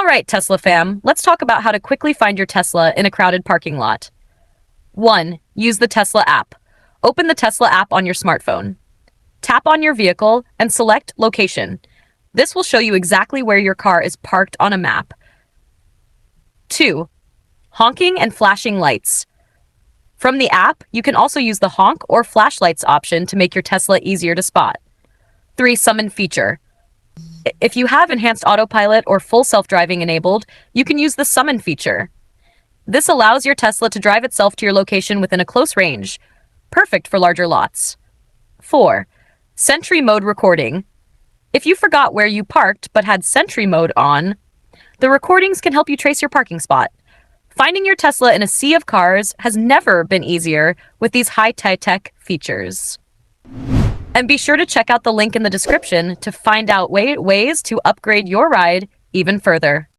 Alright, Tesla fam, let's talk about how to quickly find your Tesla in a crowded parking lot. 1. Use the Tesla app. Open the Tesla app on your smartphone. Tap on your vehicle and select Location. This will show you exactly where your car is parked on a map. 2. Honking and flashing lights. From the app, you can also use the honk or flashlights option to make your Tesla easier to spot. 3. Summon feature. If you have enhanced autopilot or full self-driving enabled, you can use the summon feature. This allows your Tesla to drive itself to your location within a close range, perfect for larger lots. 4. Sentry mode recording. If you forgot where you parked but had Sentry mode on, the recordings can help you trace your parking spot. Finding your Tesla in a sea of cars has never been easier with these high-tech features. And be sure to check out the link in the description to find out ways to upgrade your ride even further.